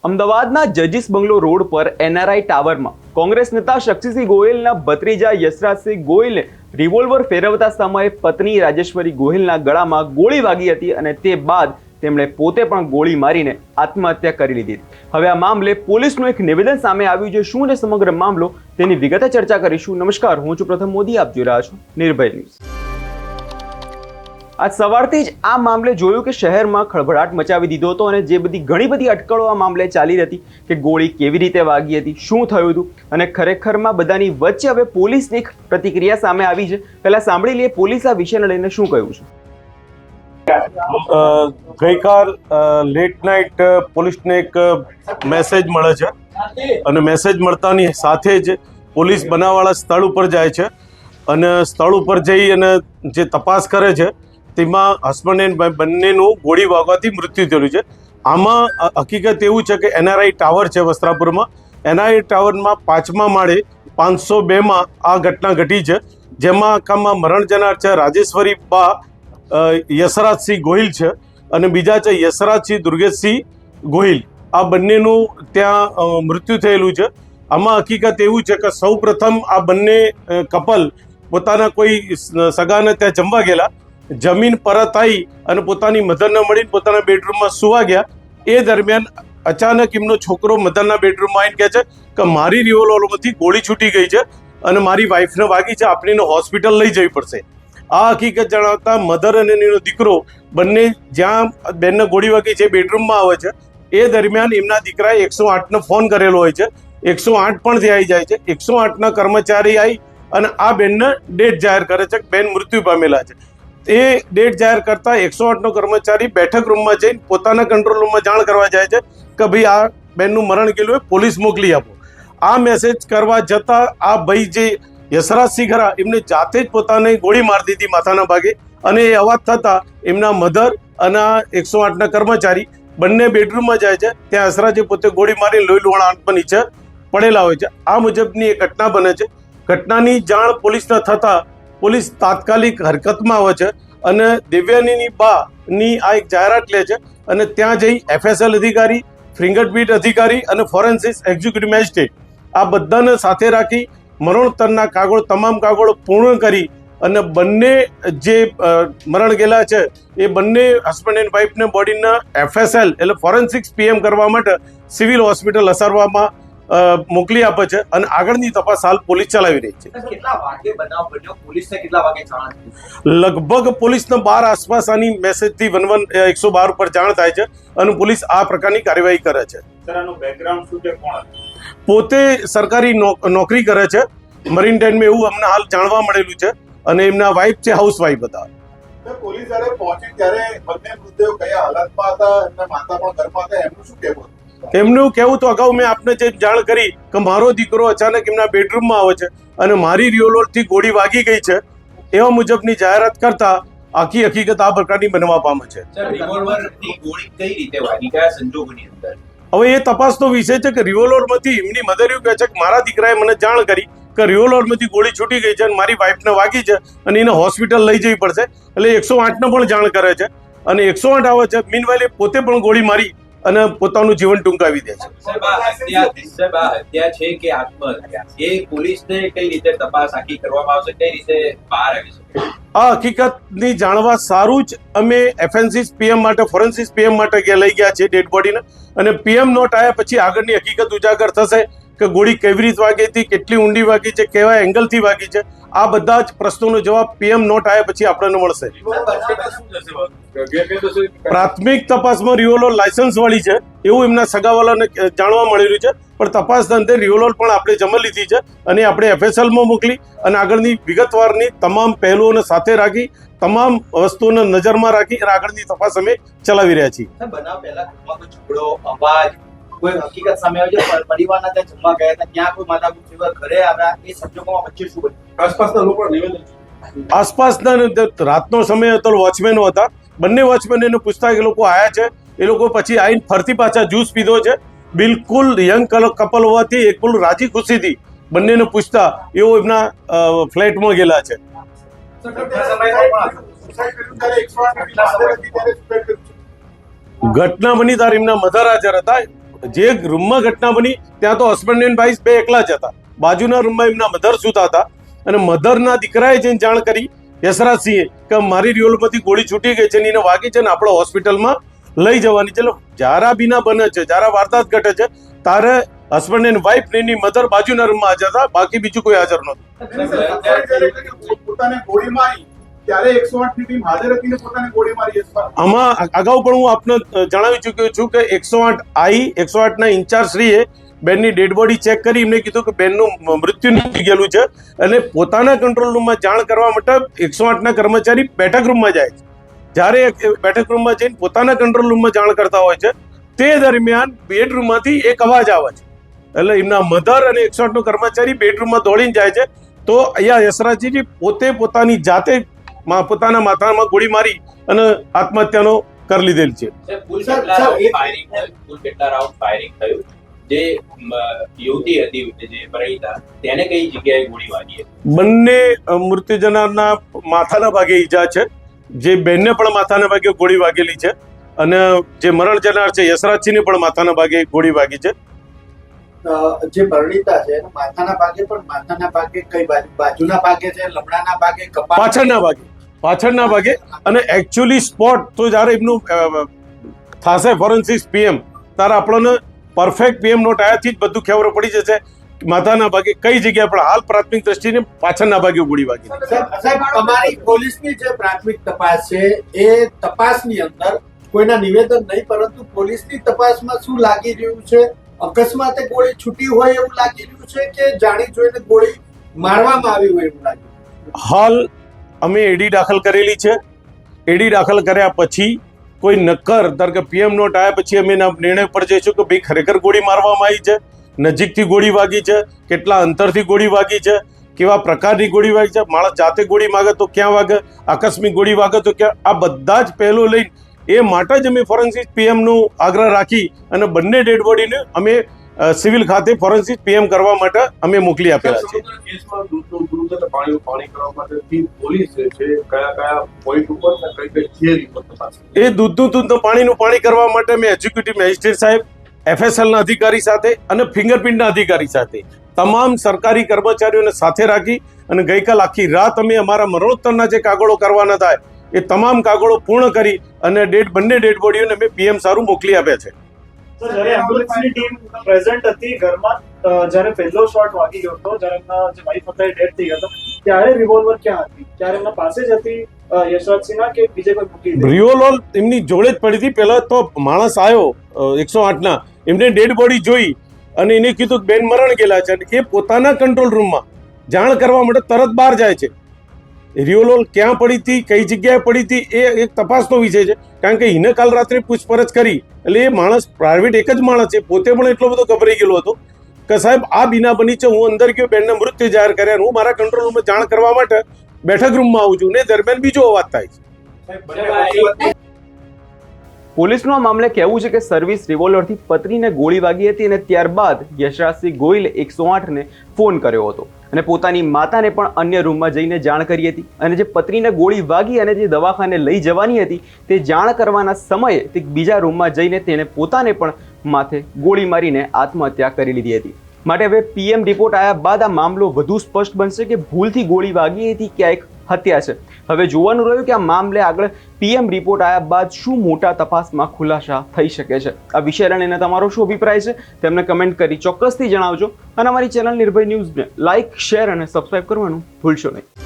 અમદાવાદના જજીસ બંગલો રોડ પર એનઆરઆઈ ટાવરમાં કોંગ્રેસ નેતા શક્તિસિંહ ગોહિલના ભત્રીજા યશરાજસિંહ ગોહિલે રિવોલ્વર ફેરવતા સમયે પત્ની રાજેશ્વરી ગોહિલના ગળામાં ગોળી વાગી હતી અને તે બાદ તેમણે પોતે પણ ગોળી મારીને આત્મહત્યા કરી લીધી. હવે આ મામલે પોલીસનું એક નિવેદન સામે આવ્યું છે. શું છે સમગ્ર મામલો, તેની વિગતે ચર્ચા કરીશું. નમસ્કાર, હું છું પ્રથમ મોદી, આપ જોઈ રહ્યા છો નિર્ભય ન્યૂઝ. આજ સવારથી જ આ મામલે જોયું કે શહેરમાં ખળભળાટ મચાવી દીધો હતો અને જે ઘણી બધી અટકળો આ મામલે ચાલી હતી કે ગોળી કેવી રીતે વાગી હતી, શું થયું હતું અને ખરેખરમાં બધાની વચ્ચે હવે પોલીસની એક પ્રતિક્રિયા સામે આવી છે. પહેલા સાંભળી લઈએ પોલીસ આ વિષયને લઈને શું કહ્યું છે. ગઈકાલ લેટ નાઇટ પોલીસને એક મેસેજ મળે છે અને મેસેજ મળતાની સાથે જ પોલીસ બનાવવાળા સ્થળ ઉપર જાય છે અને સ્થળ ઉપર જઈ અને જે તપાસ કરે છે તેમાં હસબન્ડ એન્ડ બંનેનું ગોળી વાગવાથી મૃત્યુ થયેલું છે. આમાં હકીકત એવું છે કે એનઆરઆઈ ટાવર છે વસ્ત્રાપુરમાં. એનઆરઆઈ ટાવરમાં 5મા માળે 502માં આ ઘટના ઘટી છે, જેમાં આખામાં મરણ જનાર છે રાજેશ્વરી બા યશરાજસિંહ ગોહિલ છે અને બીજા છે યશરાજસિંહ દુર્ગેશસિંહ ગોહિલ. આ બંનેનું ત્યાં મૃત્યુ થયેલું છે. આમાં હકીકત એવું છે કે સૌ પ્રથમ આ બંને કપલ પોતાના કોઈ સગાને ત્યાં જમવા ગયેલા, જમીન પરત આવી અને પોતાની મધરને મળીને પોતાના બેડરૂમમાં સુવા ગયા. એ દરમિયાન અચાનક એમનો છોકરો મધરના બેડરૂમમાં આવીને કહે છે કે મારી રિવોલ્વરમાંથી ગોળી છૂટી ગઈ છે અને મારી વાઈફને વાગી છે, આપણે એને હોસ્પિટલ લઈ જવી પડશે. આ હકીકત જણાવતા મધર અને એનો દીકરો બંને જ્યાં બેનને ગોળી વાગી છે બેડરૂમમાં આવે છે. એ દરમિયાન એમના દીકરાએ 108ને ફોન કરેલો હોય છે. 108 પણ ત્યાં આવી જાય છે. 108ના કર્મચારી આવી અને આ બેનને ડેથ જાહેર કરે છે કે બેન મૃત્યુ પામેલા છે. એ ડેટ જાહેર કરતા 108નો કર્મચારી બેઠક રૂમમાં જઈને પોતાના કંટ્રોલ રૂમમાં જાણ કરવા જાય છે કે ભાઈ આ બેનનું મરણ ગયેલું હોય, પોલીસ મોકલી આપો. આ મેસેજ કરવા જતાં આ ભાઈ જે યશરાજસિંહ ખરા એમને જાતે જ પોતાને ગોળી મારી દીધી માથાના ભાગે અને એ અવાજ થતાં એમના મધર અને 108ના કર્મચારી બંને બેડરૂમમાં જાય છે. ત્યાં યશરાજે પોતે ગોળી મારી લોહી લુહાણ આંખ પર નીચે પડેલા હોય છે. આ મુજબની એક ઘટના બને છે. ઘટનાની જાણ પોલીસને થતાં પોલીસ તાત્કાલિક હરકતમાં આવે છે અને દેવ્યાનીની બાની આ એક જાહેરાત લે છે અને ત્યાં જઈ FSL અધિકારી, ફિંગરપ્રિન્ટ અધિકારી અને ફોરેન્સિક એક્ઝિક્યુટિવ મેજિસ્ટ્રેટ આ બધાને સાથે રાખી મરણોત્તરના કાગળો તમામ કાગળો પૂર્ણ કરી અને બંને જે મરણ ગયેલા છે એ બંને હસબન્ડ એન્ડ વાઈફને બોડીના FSL એટલે ફોરેન્સિક્સ PM કરવા માટે સિવિલ હોસ્પિટલ અસારવામાં મોકલી આપે છે અને આગળની તપાસ હાલ પોલીસ ચલાવી રહી છે. કેટલા વાગે બનાવ બન્યો, પોલીસને કેટલા વાગે જાણ થઈ? લગભગ પોલીસને 12 આસપાસ આની મેસેજથી 112 ઉપર જાણ થાય છે અને પોલીસ આ પ્રકારની કાર્યવાહી કરે છે. સર, આનું બેકગ્રાઉન્ડ શું છે? કોણ પોતે સરકારી નોકરી કરે છે મરીન ટાઈમમાં, એવું અમને હાલ જાણવા મળેલું છે અને એમના વાઇફ છે હાઉસવાઇફ હતા. પોલીસ જ્યારે પહોંચી ત્યારે બંને મૃતદેહો કયા હાલતમાં હતા, એમના માતા પણ ઘરમાં હતા, એમનું શું કહેવું? એમનું કહેવું તો અગાઉ મેં આપને જે જાણ કરી કે મારો દીકરો અચાનક એમના બેડરૂમમાં આવે છે અને મારી રિવોલ્વરથી ગોળી વાગી ગઈ છે એવા મુજબની જાહેરાત કરતા આખી હકીકત આ પ્રકારની બનવા પામે છે. રિવોલ્વરની ગોળી કઈ રીતે વાગી, કયા સંજોગોની અંદર? હવે એ તપાસનો વિષય છે કે રિવોલ્વરમાંથી એમની મધર એવું કહે છે કે મારા દીકરાએ મને જાણ કરી કે રિવોલ્વરમાંથી ગોળી છૂટી ગઈ છે અને મારી વાઈફને વાગી છે અને એને હોસ્પિટલ લઈ જવી પડશે. એટલે 108ને પણ જાણ કરે છે અને 108 આવે છે. મીનવાઇલ પોતે પણ ગોળી મારી અને પોતાનું જીવન ટૂંકાવી દે છે. હત્યા છે કે આત્મહત્યા, એ પોલીસને કઈ રીતે તપાસ આખી કરવામાં આવશે, કઈ રીતે બહાર આવી શકે? આ હકીકતની જાણવા સારું જ અમે FNCs PM માટે, ફોરેન્સિક PM માટે લઈ ગયા છે ડેડ બોડીને અને PM નોટ આવ્યા પછી આગળની હકીકત ઉજાગર થશે કે ગોળી કેવી રીતે વાગી હતી, કેટલી ઊંડી વાગી છે, કેવા એંગલથી વાગી છે. આ બધા જ પ્રશ્નોનો જવાબ PM નોટ આવ્યા પછી આપણને મળશે. પ્રાથમિક તપાસમાં રિવોલ્વર લાયસન્સ વાળી છે એવું એમના સગાવાલાને જાણવા મળેલું છે, પણ તપાસ અંતે રિવોલ્વર પણ આપણે જમા લીધી છે અને આપણે FSLમાં મોકલી અને આગળની વિગતવારની તમામ પહેલુઓને સાથે રાખી તમામ વસ્તુઓને નજરમાં રાખી અને આગળની તપાસ અમે ચલાવી રહ્યા છીએ. બનાવ પહેલા ઘરમાં કોઈ ઝઘડો, અવાજ, કોઈ હકીકત સામે આવી છે? પરિવારના ત્યાં જમવા ગયા હતા, ત્યાં કોઈ માતાપુર ઘરે આવ્યા, એ સંજોગોમાં વચ્ચે શું બન્યું? આસપાસના લોકો નિવેદન, આસપાસના રાતનો સમય હતો, વોચમેનો હતા. બંને વોચમેન એને પૂછતા કે લોકો આવ્યા છે. એ લોકો પછી આવીને ફરતી પાછા જ્યુસ પીધો છે. બિલકુલ યંગ કપલ હોવાથી એકલું રાજી ખુશીથી બંનેને પૂછતા એવો એમના ફ્લેટમાં ગયેલા છે. ઘટના બની ત્યારે એમના મધર હાજર હતા. જે રૂમમાં ઘટના બની ત્યાં તો હસબન્ડ એન્ડ વાઇફ બે એકલા જ હતા. બાજુના રૂમમાં એમના મધર સૂતા હતા અને મધરના દીકરાએ જઈને જાણ કરી યશરાજસિંહે કે મારી રિવોલ્વરમાંથી ગોળી છૂટી ગઈ છે ને એને વાગી છે ને આપણે હોસ્પિટલમાં લઈ જવાની છે. જ્યારે બીના બને છે, જ્યારે વારદાત ઘટે છે, ત્યારે હસબન્ડ એન્ડ વાઇફ ને એની મધર બાજુના રૂમમાં હાજર હતા, બાકી બીજું કોઈ હાજર નહોતું. પોતાને ગોળી મારી ત્યારે 108 ની ટીમ હાજર હતી ને પોતાને ગોળી મારી આમાં અગાઉ પણ હું આપને જણાવી ચૂક્યો છું કે 108 ના ઇન્ચાર્જ શ્રીએ બેનની ડેડ બોડી ચેક કરી એમને કીધું કે બેનનું મૃત્યુ નીકળી ગયેલું છે અને પોતાના કંટ્રોલ રૂમમાં જાણ કરવા માટે 108 ના કર્મચારી બેઠક રૂમમાં જાય છે. જ્યારે બેઠક રૂમમાં જઈને પોતાના કંટ્રોલ રૂમમાં જાણ કરતા હોય છે તે દરમિયાન બેડરૂમમાંથી એક અવાજ આવે છે. એટલે એમના મધર અને 108 નો કર્મચારી બેડરૂમમાં દોડીને જાય છે. તો અહીંયા યશરાજજી પોતે પોતાની જાતે પોતાના માથામાં ગોળી મારી અને આત્મહત્યાનો કરી લીધેલ છે. કુલ કેટલા રાઉન્ડ ફાયરિંગ થયું? જે યુવતી હતી જે પરિણીતા તેને કઈ જગ્યાએ ગોળી વાગી હતી? બંને મૃત્યુ જનારના માથાના ભાગે ઈજા છે. જે બેનને પણ માથાના ભાગે ગોળી વાગેલી છે અને જે મરણ જનાર છે યશરાજસિંહને પણ માથાના ભાગે ગોળી વાગી છે. જે પરિણીતા છે માથાના ભાગે કઈ બાજુના ભાગે છે, લમડાના ભાગે, પાછળના ભાગે અને એકચ્યુઅલી સ્પોટ તો જ્યારે એમનું થશે ફોરેન્સિક પીએમ ત્યારે આપણને પરફેક્ટ પીએમ નોટ આયાથી જ બધું ખબર પડી જશે માથાના ભાગે કઈ જગ્યા પર. હાલ પ્રાથમિક દ્રષ્ટિને પાછળના ભાગે ગોળી વાગી. તમારી પોલીસની જે પ્રાથમિક તપાસ છે એ તપાસની અંદર કોઈના નિવેદન નહીં, પરંતુ પોલીસની તપાસમાં શું લાગી રહ્યું છે? અકસ્માતે ગોળી છૂટી હોય એવું લાગી રહ્યું છે કે જાણી જોઈને ગોળી મારવામાં આવી હોય એવું લાગી? હાલ અમે એડી દાખલ કરેલી છે. એડી દાખલ કર્યા પછી કોઈ નક્કર ધારો કે પીએમ નોટ આવ્યા પછી અમે એના નિર્ણય પર જઈશું કે ભાઈ ખરેખર ગોળી મારવામાં આવી છે, નજીકથી ગોળી વાગી છે, કેટલા અંતરથી ગોળી વાગી છે, કેવા પ્રકારની ગોળી વાગી છે, માણસ જાતે ગોળી માગે તો ક્યાં વાગે, આકસ્મિક ગોળી વાગે તો ક્યાં, આ બધા જ પહેલો લઈને એ માટે જ અમે ફોરેન્સિક પીએમનો આગ્રહ રાખી અને બંને ડેડ બોડીને અમે સિવિલ ખાતે ફોરેન્સિક પીએમ કરવા માટે અમે મોકલી આપેલા છે. એ દૂધનું પાણી કરવા માટે મેં એક્ઝિક્યુટિવ મેજિસ્ટ્રેટ સાહેબ, FSLના અધિકારી સાથે અને ફિંગરપ્રિન્ટના અધિકારી સાથે તમામ સરકારી કર્મચારીઓને સાથે રાખી અને ગઈકાલ આખી રાત અમે અમારા મરણોત્તરના જે કાગળો કરવાના થાય એ તમામ કાગળો પૂર્ણ કરી અને બંને ડેડ બોડીઓને અમે પીએમ સારું મોકલી આપ્યા છે. જ્યારે એમ્બ્યુલન્સની ટીમ પ્રેઝન્ટ હતી ઘરમાં, જ્યારે પહેલો શોટ વાગી ગયો હતો, જ્યારે એમના જે વાઇફ હતા એ ડેડ થઈ ગયા હતા, ત્યારે રિવોલ્વર ક્યાં હતી? ત્યારે એમના પાસે જ હતી યશરાજસિંહના કે બીજે કોઈ મૂકી દીધી? રિવોલ્વર એમની જોડે જ પડી હતી. પહેલા તો માણસ આવ્યો 108ના, એમને ડેડ બોડી જોઈ અને એને કીધું કે બેન મરણ ગયેલા છે અને એ પોતાના કંટ્રોલ રૂમમાં જાણ કરવા માટે તરત બહાર જાય છે. રિવોલ્વર ક્યાં પડી હતી, કઈ જગ્યાએ પડી હતી એ એક તપાસનો વિષય છે. કારણ કે એને કાલ રાત્રે પૂછપરછ કરી એટલે એ માણસ પ્રાઇવેટ એક જ માણસ છે, પોતે પણ એટલો બધો ગભરાઈ ગયેલો હતો કે સાહેબ આ બીના બની છે, હું અંદર ગયો, બેનના મૃત્યુ જાહેર કર્યા, હું મારા કંટ્રોલ રૂમમાં જાણ કરવા માટે બેઠક રૂમમાં આવું છું ને દરમિયાન બીજો અવાજ થાય છે. પોલીસનું આ મામલે કહેવું છે કે સર્વિસ રિવોલ્વરથી પત્નીને ગોળી વાગી હતી અને ત્યારબાદ યશરાજસિંહ ગોહિલે 108ને ફોન કર્યો હતો અને પોતાની માતાને પણ અન્ય રૂમમાં જઈને જાણ કરી હતી. અને જે પત્નીને ગોળી વાગી અને જે દવાખાને લઈ જવાની હતી તે જાણ કરવાના સમયે તે બીજા રૂમમાં જઈને તેણે પોતાને પણ માથે ગોળી મારીને આત્મહત્યા કરી લીધી હતી. માટે હવે પીએમ રિપોર્ટ આવ્યા બાદ આ મામલો વધુ સ્પષ્ટ બનશે કે ભૂલથી ગોળી વાગી હતી કે એક હત્યા છે. હવે જોવાનું રહ્યું કે આ મામલે આગળ પીએમ રિપોર્ટ આવ્યા બાદ શું મોટા તપાસમાં ખુલાસા થઈ શકે છે. આ વિષયને લઈને તમારો શું અભિપ્રાય છે તેમને કમેન્ટ કરી ચોક્કસથી જણાવજો અને અમારી ચેનલ નિર્ભય ન્યૂઝને લાઇક, શેર અને સબસ્ક્રાઇબ કરવાનું ભૂલશો નહીં.